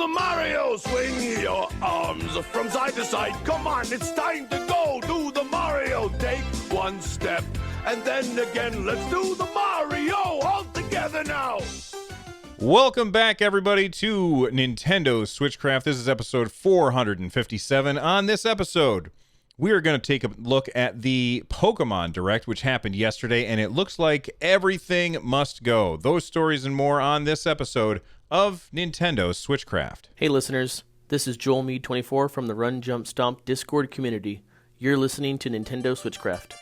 the Mario. Swing your arms from side to side. Come on, it's time to go. Do the Mario. Take one step and then again. Let's do the Mario all together now. Welcome back, everybody, to Nintendo Switchcraft. This is episode 457. On this episode, we are going to take a look at the Pokemon Direct, which happened yesterday, and it looks like everything must go. Those stories and more on this episode of Nintendo Switchcraft. Hey, listeners. This is Joel Mead24 from the Run, Jump, Stomp Discord community. You're listening to Nintendo Switchcraft.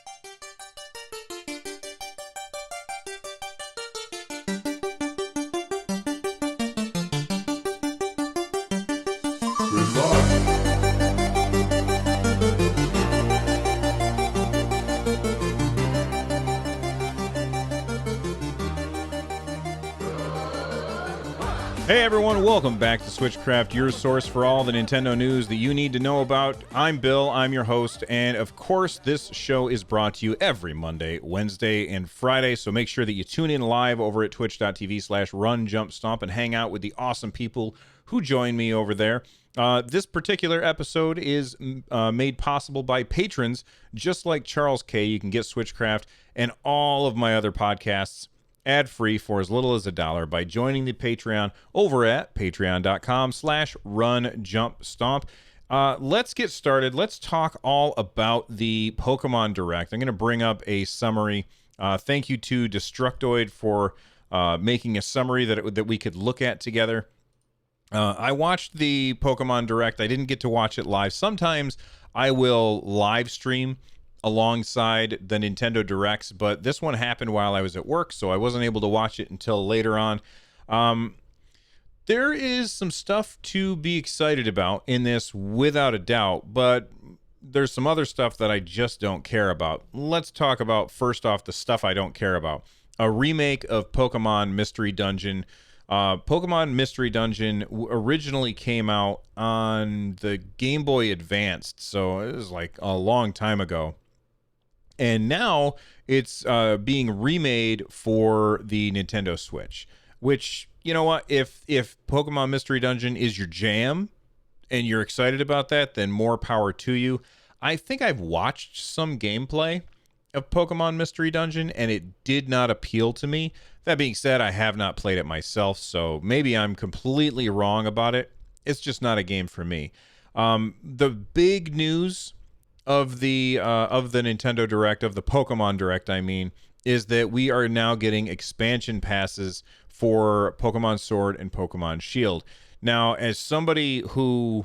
Hey everyone, welcome back to Switchcraft, your source for all the Nintendo news that you need to know about. I'm Bill, I'm your host, and of course this show is brought to you every Monday, Wednesday, and Friday, so make sure that you tune in live over at twitch.tv/runjumpstomp and hang out with the awesome people who join me over there. This particular episode is made possible by patrons just like Charles K. You can get Switchcraft and all of my other podcasts ad-free for as little as $1 by joining the Patreon over at patreon.com/runjumpstomp. Let's get started. Let's talk all about the Pokemon Direct. I'm going to bring up a summary. Thank you to Destructoid for making a summary that we could look at together. I watched the Pokemon Direct. I didn't get to watch it live. Sometimes I will live stream alongside the Nintendo Directs, but this one happened while I was at work, so I wasn't able to watch it until later on. There is some stuff to be excited about in this without a doubt, but there's some other stuff that I just don't care about. Let's talk about, first off, the stuff I don't care about. A remake of Pokemon Mystery Dungeon. Pokemon Mystery Dungeon originally came out on the Game Boy Advanced, so it was like a long time ago. And now it's being remade for the Nintendo Switch, which, you know what, if Pokemon Mystery Dungeon is your jam and you're excited about that, then more power to you. I think I've watched some gameplay of Pokemon Mystery Dungeon, and it did not appeal to me. That being said, I have not played it myself, so maybe I'm completely wrong about it. It's just not a game for me. The big news of the Nintendo Direct, of the Pokemon Direct, I mean, is that we are now getting expansion passes for Pokemon Sword and Pokemon Shield. Now, as somebody who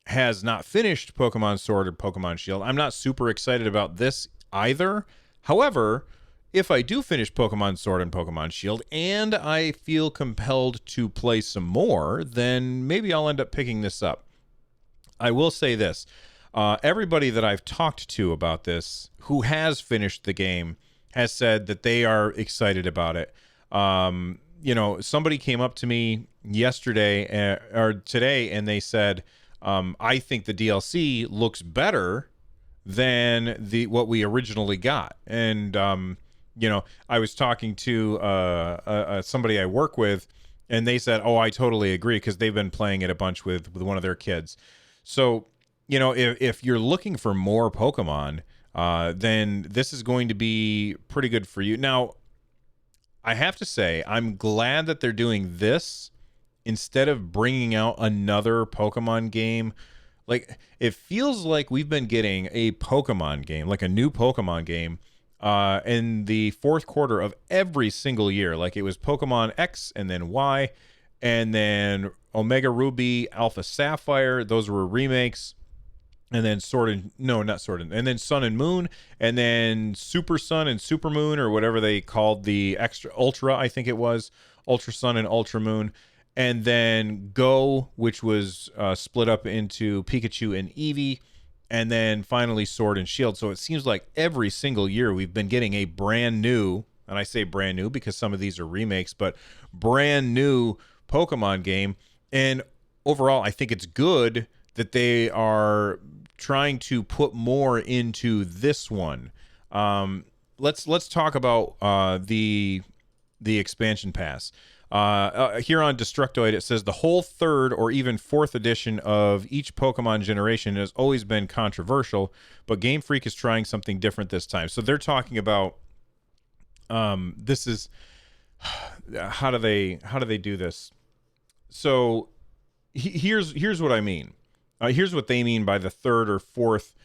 has not finished Pokemon Sword or Pokemon Shield, I'm not super excited about this either. However, if I do finish Pokemon Sword and Pokemon Shield and I feel compelled to play some more, then maybe I'll end up picking this up. I will say this. Everybody that I've talked to about this, who has finished the game, has said that they are excited about it. Somebody came up to me yesterday or today, and they said, I think the DLC looks better than what we originally got. And, I was talking to somebody I work with, and they said, oh, I totally agree, because they've been playing it a bunch with one of their kids. So, if you're looking for more Pokemon, then this is going to be pretty good for you. Now, I have to say, I'm glad that they're doing this instead of bringing out another Pokemon game. Like, it feels like we've been getting a Pokemon game, like a new Pokemon game, in the fourth quarter of every single year. Like, it was Pokemon X and then Y, and then Omega Ruby, Alpha Sapphire. Those were remakes. And then and then Sun and Moon, and then Super Sun and Super Moon, or whatever they called the extra Ultra, I think it was, Ultra Sun and Ultra Moon, and then Go, which was split up into Pikachu and Eevee, and then finally Sword and Shield. So it seems like every single year we've been getting a brand new, and I say brand new because some of these are remakes, but brand new Pokemon game. And overall, I think it's good that they are trying to put more into this one. Let's talk about the expansion pass. Here on Destructoid, it says the whole third or even fourth edition of each Pokemon generation has always been controversial, but Game Freak is trying something different this time. So they're talking about this is how do they do this? So here's what I mean. Here's what they mean by the third or fourth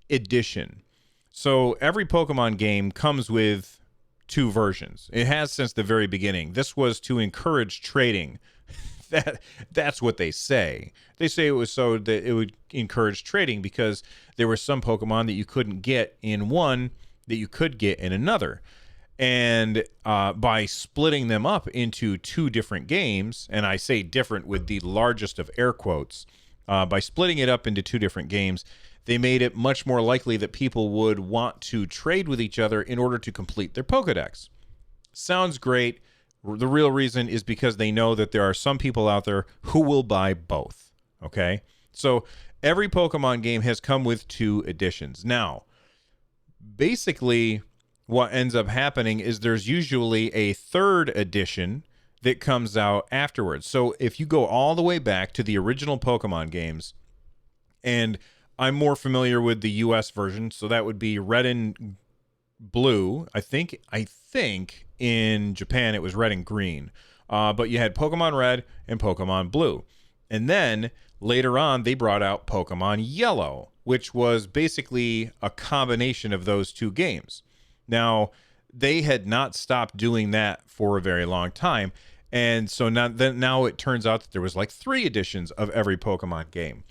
edition. So every Pokemon game comes with 2 versions. It has since the very beginning. This was to encourage trading. That's what they say. They say it was so that it would encourage trading because there were some Pokemon that you couldn't get in one that you could get in another. And by splitting them up into 2 different games, and I say different with the largest of air quotes, by splitting it up into 2 different games, they made it much more likely that people would want to trade with each other in order to complete their Pokedex. Sounds great. The real reason is because they know that there are some people out there who will buy both. Okay? So every Pokemon game has come with 2 editions. Now, basically, what ends up happening is there's usually a 3rd edition that comes out afterwards. So if you go all the way back to the original Pokemon games, and I'm more familiar with the US version, so that would be Red and Blue. I think in Japan it was Red and Green. But you had Pokemon Red and Pokemon Blue. And then later on they brought out Pokemon Yellow, which was basically a combination of those 2 games. Now, they had not stopped doing that for a very long time. And so now it turns out that there was like 3 editions of every Pokemon game.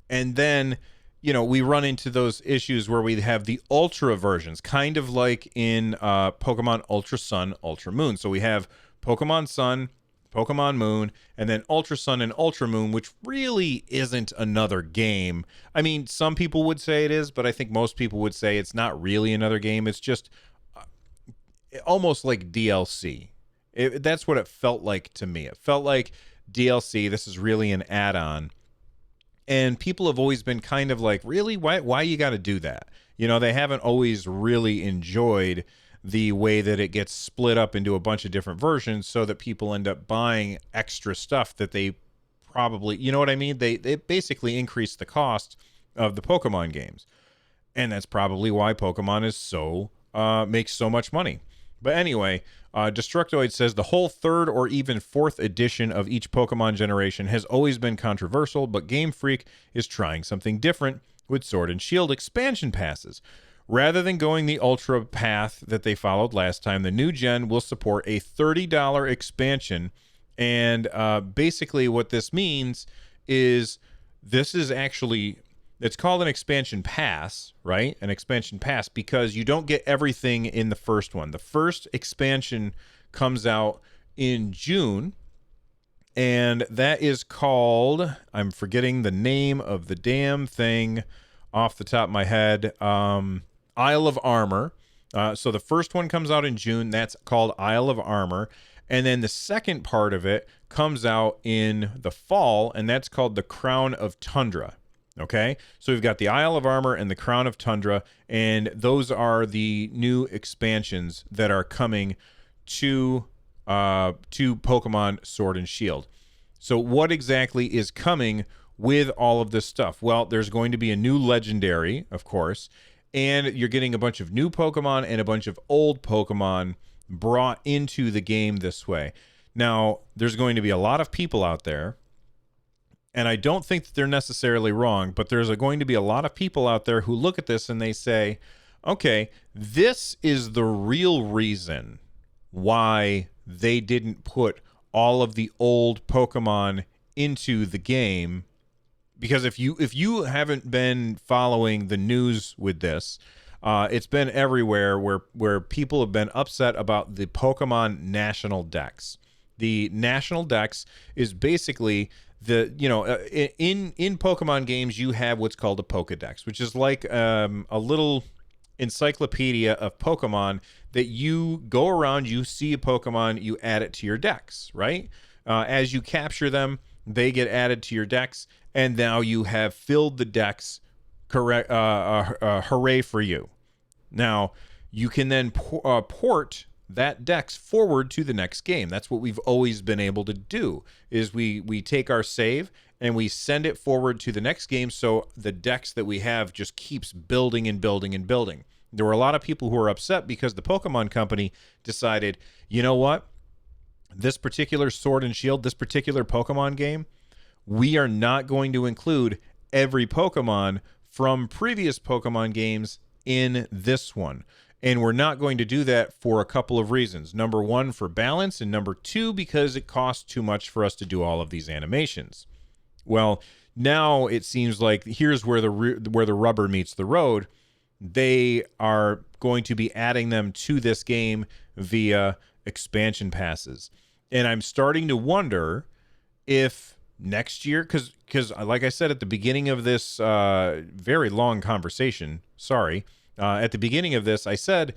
And then, we run into those issues where we have the Ultra versions, kind of like in Pokemon Ultra Sun, Ultra Moon. So we have Pokemon Sun, Pokemon Moon, and then Ultra Sun and Ultra Moon, which really isn't another game. I mean, some people would say it is, but I think most people would say it's not really another game. It's just almost like DLC. That's what it felt like to me. It felt like DLC. This is really an add-on. And people have always been kind of like, really? Why you got to do that? They haven't always really enjoyed the way that it gets split up into a bunch of different versions so that people end up buying extra stuff that they probably, you know what I mean? They basically increase the cost of the Pokemon games. And that's probably why Pokemon is so makes so much money. But anyway, Destructoid says the whole 3rd or even 4th edition of each Pokemon generation has always been controversial, but Game Freak is trying something different with Sword and Shield expansion passes. Rather than going the Ultra path that they followed last time, the new gen will support a $30 expansion. And basically what this means is it's called an expansion pass, right? An expansion pass because you don't get everything in the first one. The first expansion comes out in June, and that is called, I'm forgetting the name of the damn thing off the top of my head, Isle of Armor. So the first one comes out in June. That's called Isle of Armor. And then the second part of it comes out in the fall, and that's called the Crown of Tundra. Okay, so we've got the Isle of Armor and the Crown of Tundra, and those are the new expansions that are coming to Pokemon Sword and Shield. So what exactly is coming with all of this stuff? Well, there's going to be a new legendary, of course, and you're getting a bunch of new Pokemon and a bunch of old Pokemon brought into the game this way. Now, there's going to be a lot of people out there, and I don't think that they're necessarily wrong, but there's going to be a lot of people out there who look at this and they say, okay, this is the real reason why they didn't put all of the old Pokemon into the game. Because if you haven't been following the news with this, it's been everywhere where people have been upset about the Pokemon National Dex. The National Dex is basically in Pokemon games, you have what's called a Pokedex, which is like a little encyclopedia of Pokemon that you go around, you see a Pokemon, you add it to your Dex, right? As you capture them, they get added to your Dex, and now you have filled the Dex. Hooray for you. Now, you can then port that dex forward to the next game. That's what we've always been able to do, is we take our save and we send it forward to the next game, so the dex that we have just keeps building and building and building. There were a lot of people who were upset because the Pokemon Company decided, you know what? This particular Sword and Shield, this particular Pokemon game, we are not going to include every Pokemon from previous Pokemon games in this one. And we're not going to do that for a couple of reasons. Number one, for balance, and number two, because it costs too much for us to do all of these animations. Well, now it seems like here's where the rubber meets the road. They are going to be adding them to this game via expansion passes. And I'm starting to wonder if next year, because like I said at the beginning of this very long conversation, at the beginning of this, I said,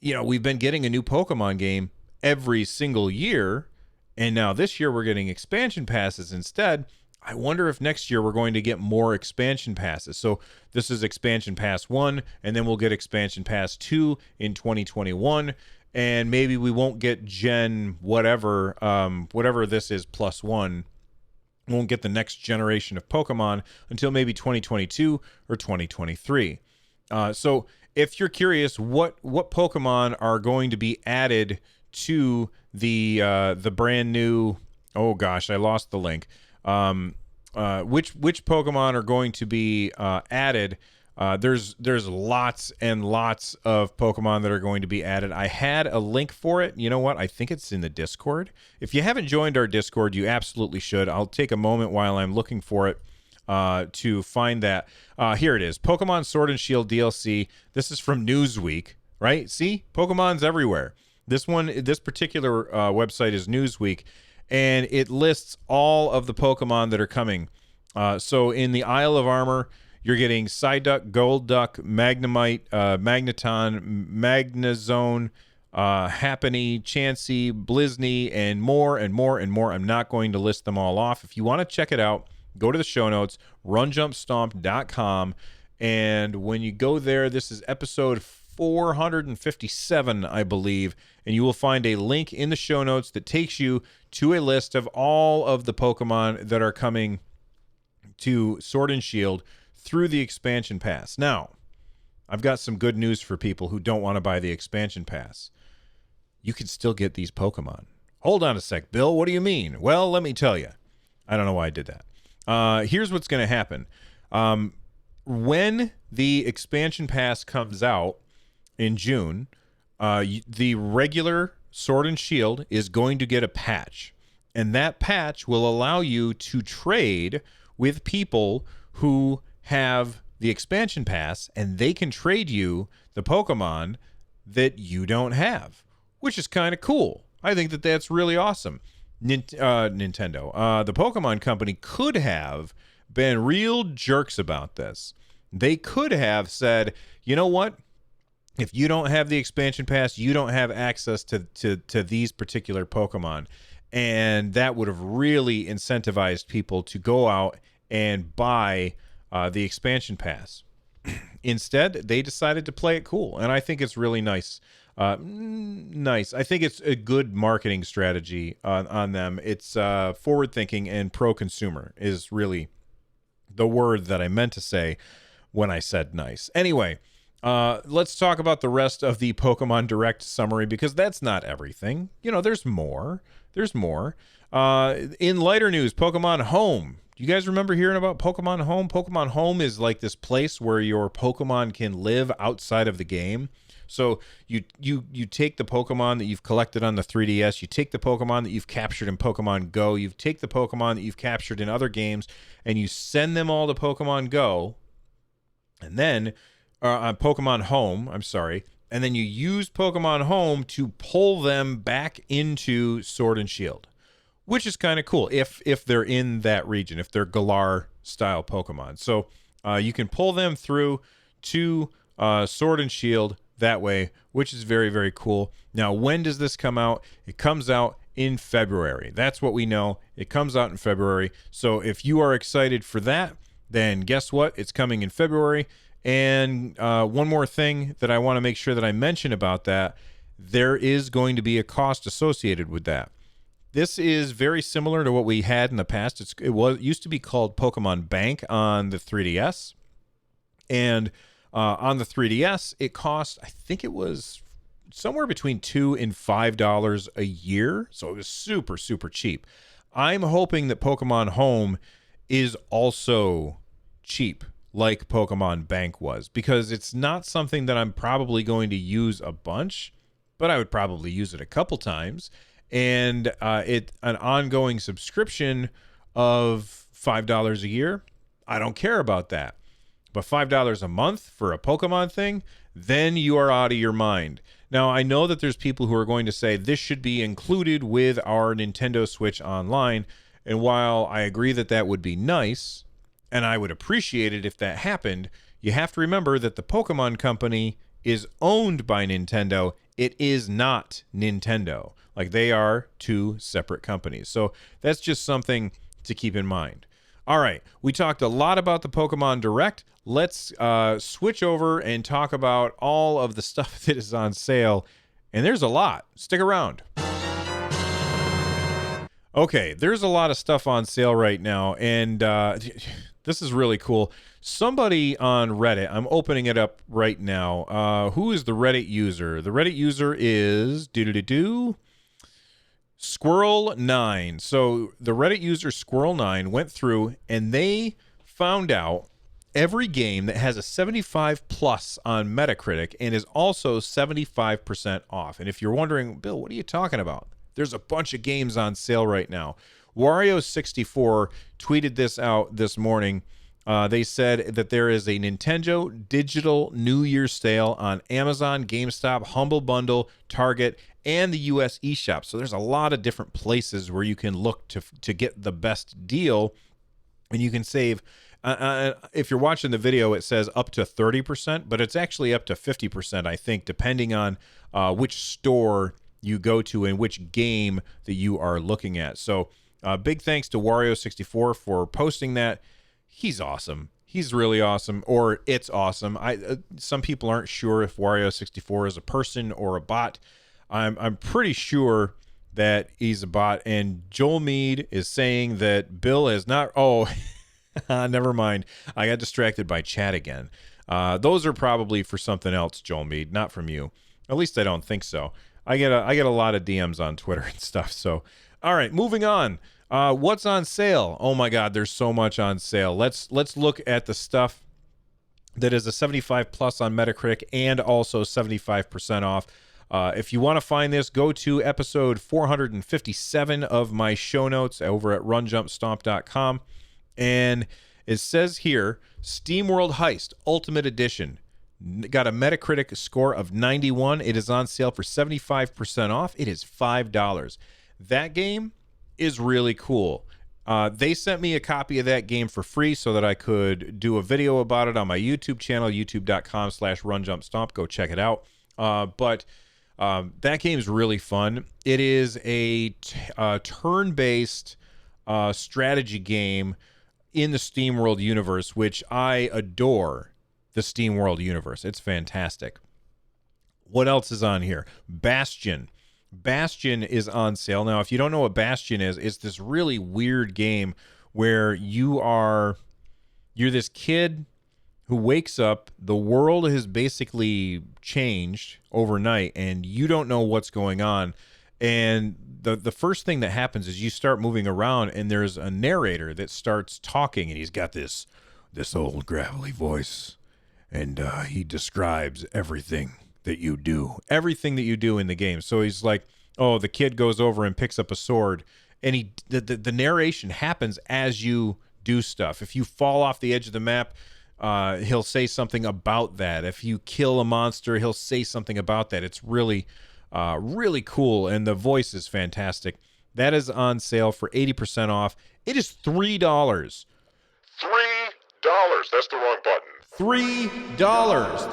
we've been getting a new Pokemon game every single year, and now this year we're getting expansion passes instead. I wonder if next year we're going to get more expansion passes. So this is expansion pass 1, and then we'll get expansion pass 2 in 2021, and maybe we won't get gen whatever this is +1. We won't get the next generation of Pokemon until maybe 2022 or 2023. So if you're curious what Pokemon are going to be added to the brand new, oh gosh, I lost the link. Which Pokemon are going to be added? There's lots and lots of Pokemon that are going to be added. I had a link for it. You know what? I think it's in the Discord. If you haven't joined our Discord, you absolutely should. I'll take a moment while I'm looking for it to find that. Here it is. Pokemon Sword and Shield DLC. This is from Newsweek, right? See? Pokemon's everywhere. This particular website is Newsweek, and it lists all of the Pokemon that are coming. So in the Isle of Armor, you're getting Psyduck, Golduck, Magnemite, Magneton, Magnezone, Happiny, Chansey, Blizny, and more and more and more. I'm not going to list them all off. If you want to check it out, go to the show notes, runjumpstomp.com. And when you go there, this is episode 457, I believe, and you will find a link in the show notes that takes you to a list of all of the Pokemon that are coming to Sword and Shield through the expansion pass. Now, I've got some good news for people who don't want to buy the expansion pass. You can still get these Pokemon. Hold on a sec, Bill. What do you mean? Well, let me tell you. I don't know why I did that. Here's what's going to happen. When the expansion pass comes out in June, the regular Sword and Shield is going to get a patch. And that patch will allow you to trade with people who have the expansion pass, and they can trade you the Pokemon that you don't have, which is kind of cool. I think that that's really awesome. Nintendo, the Pokemon Company could have been real jerks about this. They could have said, you know what? If you don't have the expansion pass, you don't have access to these particular Pokemon. And that would have really incentivized people to go out and buy the expansion pass. Instead, they decided to play it cool, and I think it's really nice. I think it's a good marketing strategy on them. It's forward-thinking and pro-consumer is really the word that I meant to say when I said nice. Anyway, let's talk about the rest of the Pokemon Direct summary, because that's not everything. There's more. There's more. In lighter news, Pokemon Home. You guys remember hearing about Pokemon Home? Pokemon Home is like this place where your Pokemon can live outside of the game. So you take the Pokemon that you've collected on the 3DS, you take the Pokemon that you've captured in Pokemon Go, you take the Pokemon that you've captured in other games, and you send them all to Pokemon Go, and then on Pokemon Home, and then you use Pokemon Home to pull them back into Sword and Shield, which is kind of cool if they're in that region, if they're Galar-style Pokemon. So you can pull them through to Sword and Shield that way, which is very, very cool. Now, when does this come out? It comes out in February. That's what we know. It comes out in February. So if you are excited for that, then guess what? It's coming in February. And one more thing that I want to make sure that I mention about that, there is going to be a cost associated with that. This is very similar to what we had in the past. It used to be called Pokemon Bank on the 3DS. And on the 3DS, it cost, I think it was somewhere between $2 and $5 a year. So it was super, super cheap. I'm hoping that Pokemon Home is also cheap like Pokemon Bank was, because it's not something that I'm probably going to use a bunch, but I would probably use it a couple times. And an ongoing subscription of $5 a year, I don't care about that. But $5 a month for a Pokemon thing, then you are out of your mind. Now, I know that there's people who are going to say this should be included with our Nintendo Switch Online. And while I agree that that would be nice, and I would appreciate it if that happened, you have to remember that the Pokemon Company is owned by Nintendo. It is not Nintendo. Like, they are two separate companies. So that's just something to keep in mind. All right, we talked a lot about the Pokemon Direct. Let's switch over and talk about all of the stuff that is on sale. And there's a lot. Stick around. Okay, there's a lot of stuff on sale right now. And this is really cool. Somebody on Reddit, I'm opening it up right now. Who is the Reddit user? The Reddit user is Squirrel9. So the Reddit user Squirrel9 went through and they found out every game that has a 75 plus on Metacritic and is also 75% off. And if you're wondering, Bill, what are you talking about? There's a bunch of games on sale right now. Wario64 tweeted this out this morning. They said that there is a Nintendo Digital New Year's sale on Amazon, GameStop, Humble Bundle, Target, and the US eShop. So there's a lot of different places where you can look to get the best deal, and you can save. If you're watching the video, it says up to 30%, but it's actually up to 50%, I think, depending on which store you go to and which game that you are looking at. So big thanks to Wario64 for posting that. He's awesome. He's really awesome, or it's awesome. Some people aren't sure if Wario64 is a person or a bot. I'm pretty sure that he's a bot. And Joel Mead is saying that Bill is not. Oh, never mind. I got distracted by chat again. Those are probably for something else, Joel Mead, not from you. At least I don't think so. I get a lot of DMs on Twitter and stuff. So, all right, moving on. What's on sale? Oh my God, there's so much on sale. Let's look at the stuff that is a 75 plus on Metacritic and also 75% off. If you want to find this, go to episode 457 of my show notes over at runjumpstomp.com. And it says here, SteamWorld Heist Ultimate Edition. Got a Metacritic score of 91. It is on sale for 75% off. It is $5. That game is really cool. They sent me a copy of that game for free so that I could do a video about it on my YouTube channel, youtube.com/runjumpstomp. Go check it out. But that game is really fun. It is a turn-based strategy game in the SteamWorld universe, which I adore. The SteamWorld universe. It's fantastic. What else is on here? Bastion. Bastion is on sale. Now, if you don't know what Bastion is, it's this really weird game where you're this kid who wakes up, the world has basically changed overnight, and you don't know what's going on. And the first thing that happens is you start moving around, and there's a narrator that starts talking, and he's got this old gravelly voice. And he describes everything that you do in the game. So he's like, oh, the kid goes over and picks up a sword, and the narration happens as you do stuff. If you fall off the edge of the map, he'll say something about that. If you kill a monster, he'll say something about that. It's really, really cool, and the voice is fantastic. That is on sale for 80% off. It is $3. $3. That's the wrong button. $3.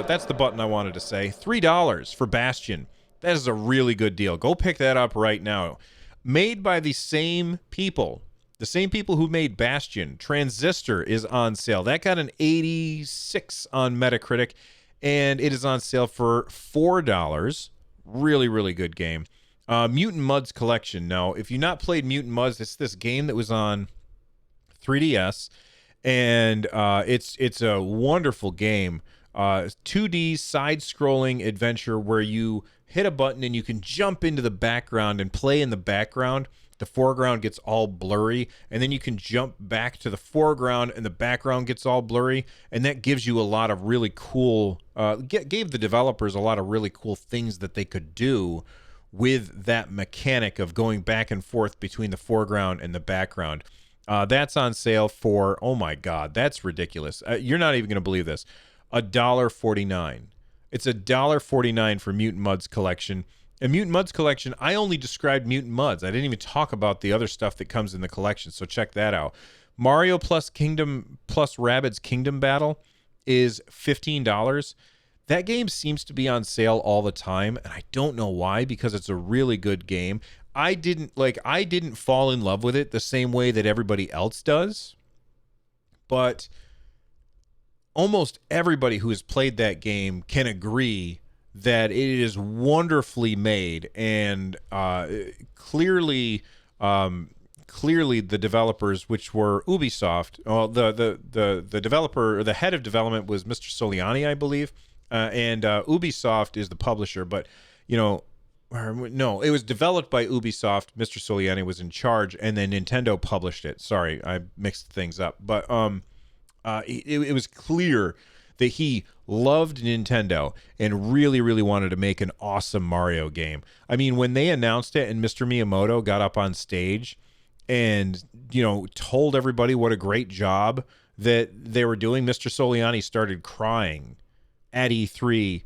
That's the button I wanted to say. $3 for Bastion. That is a really good deal. Go pick that up right now. Made by the same people who made Bastion. Transistor is on sale. That got an 86 on Metacritic, and it is on sale for $4. Really, really good game. Mutant Mudds Collection. Now, if you've not played Mutant Mudds, it's this game that was on 3DS, and it's a wonderful game. 2D side-scrolling adventure where you hit a button and you can jump into the background and play in the background. The foreground gets all blurry, and then you can jump back to the foreground and the background gets all blurry, and that gives you a lot of really cool gave the developers a lot of really cool things that they could do with that mechanic of going back and forth between the foreground and the background. That's on sale for, oh my god, that's ridiculous. You're not even going to believe this. $1.49. It's $1.49 for Mutant Mudds Collection. And Mutant Mudds Collection, I only described Mutant Mudds. I didn't even talk about the other stuff that comes in the collection, so check that out. Mario plus Rabbids Kingdom Battle is $15. That game seems to be on sale all the time, and I don't know why, because it's a really good game. I didn't fall in love with it the same way that everybody else does, but almost everybody who has played that game can agree that it is wonderfully made, and clearly the developers, which were Ubisoft, the developer, or the head of development was Mr. Soliani, I believe, and Ubisoft is the publisher, but no, it was developed by Ubisoft. Mr. Soliani was in charge, and then Nintendo published it. Sorry, I mixed things up, but it was clear that he loved Nintendo and really, really wanted to make an awesome Mario game. I mean, when they announced it and Mr. Miyamoto got up on stage and, told everybody what a great job that they were doing, Mr. Soliani started crying at E3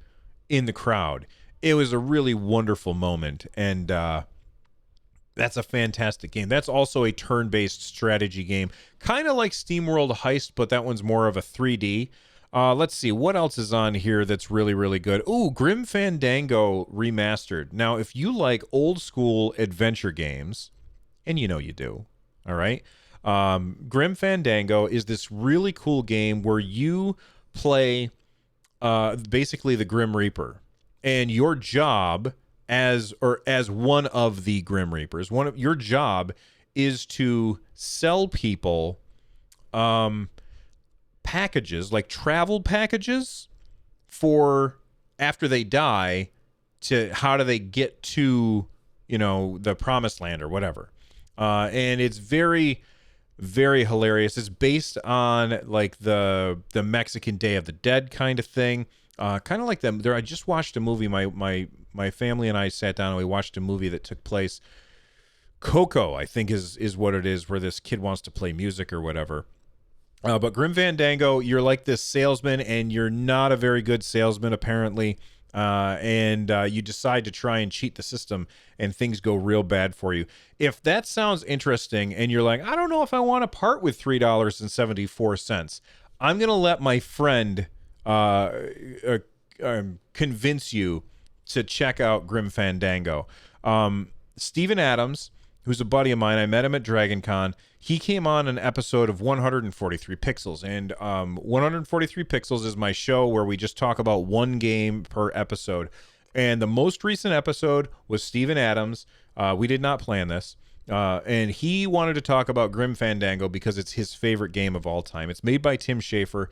in the crowd. It was a really wonderful moment, and that's a fantastic game. That's also a turn-based strategy game, kind of like SteamWorld Heist, but that one's more of a 3D. Let's see, what else is on here that's really, really good? Ooh, Grim Fandango Remastered. Now, if you like old-school adventure games, and you know you do, all right? Grim Fandango is this really cool game where you play basically the Grim Reaper, and your job as one of the Grim Reapers, your job is to sell people packages, like travel packages, for after they die, to how do they get to the promised land or whatever. And it's very, very hilarious. It's based on like the Mexican Day of the Dead kind of thing, kind of like them. I just watched a movie. My family and I sat down and we watched a movie that took place. Coco, I think is what it is, where this kid wants to play music or whatever. But Grim Fandango, you're like this salesman, and you're not a very good salesman, apparently. And you decide to try and cheat the system, and things go real bad for you. If that sounds interesting, and you're like, I don't know if I want to part with $3.74, I'm going to let my friend convince you to check out Grim Fandango. Steven Adams, who's a buddy of mine, I met him at Dragon Con. He came on an episode of 143 Pixels, and 143 Pixels is my show where we just talk about one game per episode. And the most recent episode was Steven Adams. We did not plan this. And he wanted to talk about Grim Fandango because it's his favorite game of all time. It's made by Tim Schafer.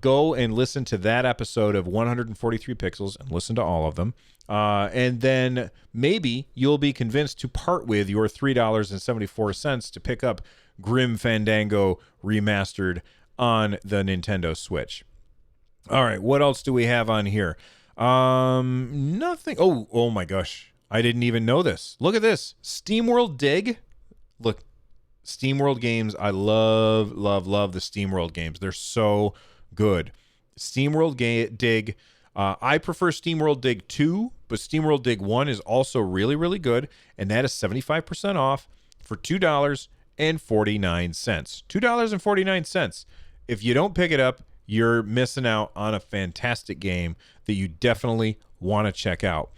Go and listen to that episode of 143 Pixels and listen to all of them. And then maybe you'll be convinced to part with your $3.74 to pick up Grim Fandango Remastered on the Nintendo Switch. All right, what else do we have on here? Nothing. Oh my gosh. I didn't even know this. Look at this. SteamWorld Dig. Look, SteamWorld games. I love, love, love the SteamWorld games. They're so good. SteamWorld Dig. I prefer SteamWorld Dig 2, but SteamWorld Dig 1 is also really, really good, and that is 75% off for $2.49. $2.49. If you don't pick it up, you're missing out on a fantastic game that you definitely want to check out.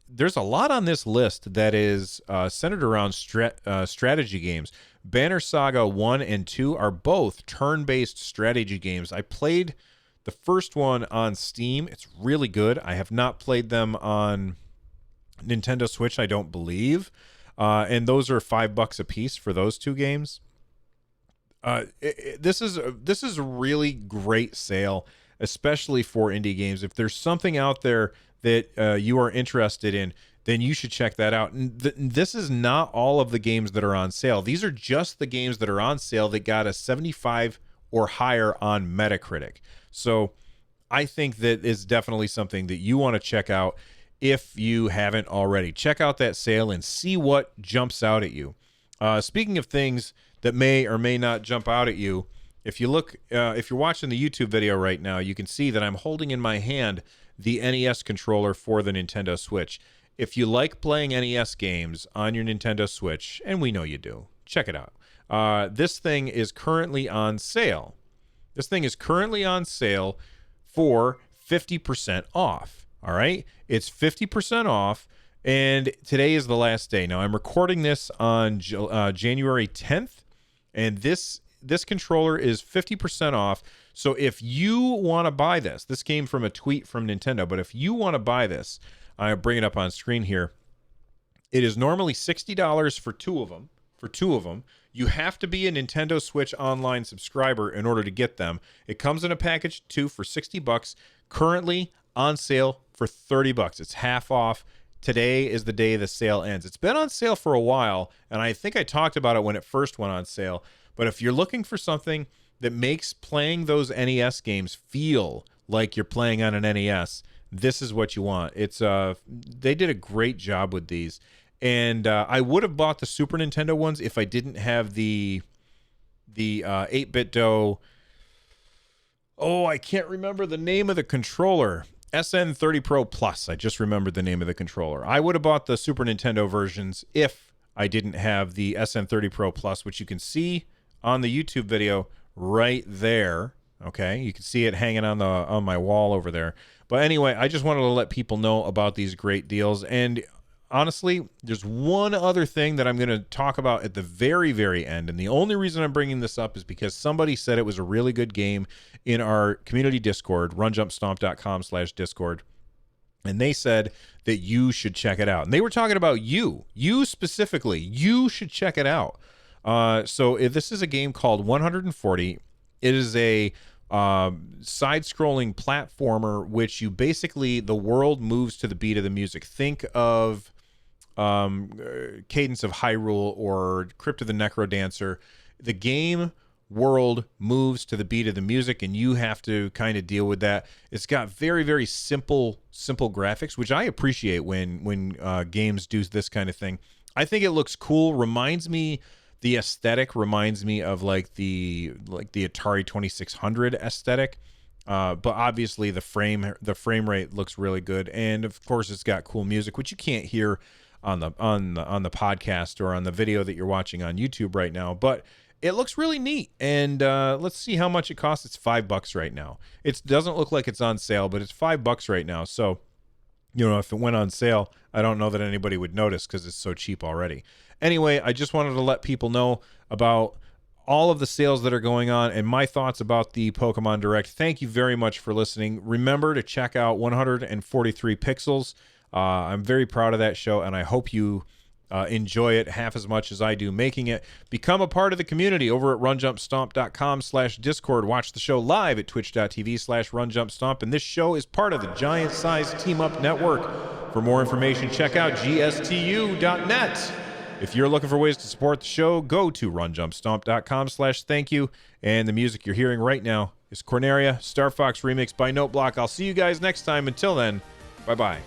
There's a lot on this list that is centered around strategy games. Banner Saga 1 and 2 are both turn-based strategy games. I played The first one on Steam, it's really good. I have not played them on Nintendo Switch, I don't believe. And those are $5 a piece for those two games. This is a really great sale, especially for indie games. If there's something out there that you are interested in, then you should check that out. And this is not all of the games that are on sale. These are just the games that are on sale that got a 75 or higher on Metacritic. So I think that is definitely something that you want to check out if you haven't already. Check out that sale and see what jumps out at you. Speaking of things that may or may not jump out at you, if you're watching the YouTube video right now, you can see that I'm holding in my hand the NES controller for the Nintendo Switch. If you like playing NES games on your Nintendo Switch, and we know you do, check it out. This thing is currently on sale. This thing is currently on sale for 50% off. All right? It's 50% off, and today is the last day. Now, I'm recording this on January 10th, and this controller is 50% off. So if you want to buy this came from a tweet from Nintendo, but if you want to buy this, I'll bring it up on screen here. It is normally $60 for two of them. You have to be a Nintendo Switch Online subscriber in order to get them. It comes in a package too for $60. Currently on sale for $30. It's half off. Today is the day the sale ends. It's been on sale for a while, and I think I talked about it when it first went on sale. But if you're looking for something that makes playing those NES games feel like you're playing on an NES, this is what you want. It's they did a great job with these. And I would have bought the Super Nintendo ones if I didn't have the 8-bit dough. Oh, I can't remember the name of the controller. SN30 Pro Plus. I just remembered the name of the controller. I would have bought the Super Nintendo versions if I didn't have the SN30 Pro Plus, which you can see on the YouTube video right there. Okay, you can see it hanging on my wall over there. But anyway, I just wanted to let people know about these great deals. And honestly, there's one other thing that I'm going to talk about at the very, very end. And the only reason I'm bringing this up is because somebody said it was a really good game in our community Discord, runjumpstomp.com/Discord. And they said that you should check it out. And they were talking about you specifically. You should check it out. So if this is a game called 140. It is a side-scrolling platformer, which you basically, the world moves to the beat of the music. Think of Cadence of Hyrule or Crypt of the Necrodancer. The game world moves to the beat of the music, and you have to kind of deal with that. It's got very, very simple graphics, which I appreciate when games do this kind of thing. I think it looks cool. The aesthetic reminds me of like the Atari 2600 aesthetic, but obviously the frame rate looks really good, and of course it's got cool music, which you can't hear on the podcast or on the video that you're watching on YouTube right now. But it looks really neat, and let's see how much it costs. It's $5 right now. It doesn't look like it's on sale, but it's $5 right now. So, if it went on sale, I don't know that anybody would notice because it's so cheap already. Anyway, I just wanted to let people know about all of the sales that are going on and my thoughts about the Pokemon Direct. Thank you very much for listening. Remember to check out 143 Pixels. I'm very proud of that show, and I hope you enjoy it half as much as I do making it. Become a part of the community over at runjumpstomp.com/Discord. Watch the show live at twitch.tv/runjumpstomp. And this show is part of the Giant Size Team Up Network. For more information, check out gstu.net. If you're looking for ways to support the show, go to runjumpstomp.com/thank-you. And the music you're hearing right now is Corneria, Star Fox remix by Noteblock. I'll see you guys next time. Until then, bye-bye.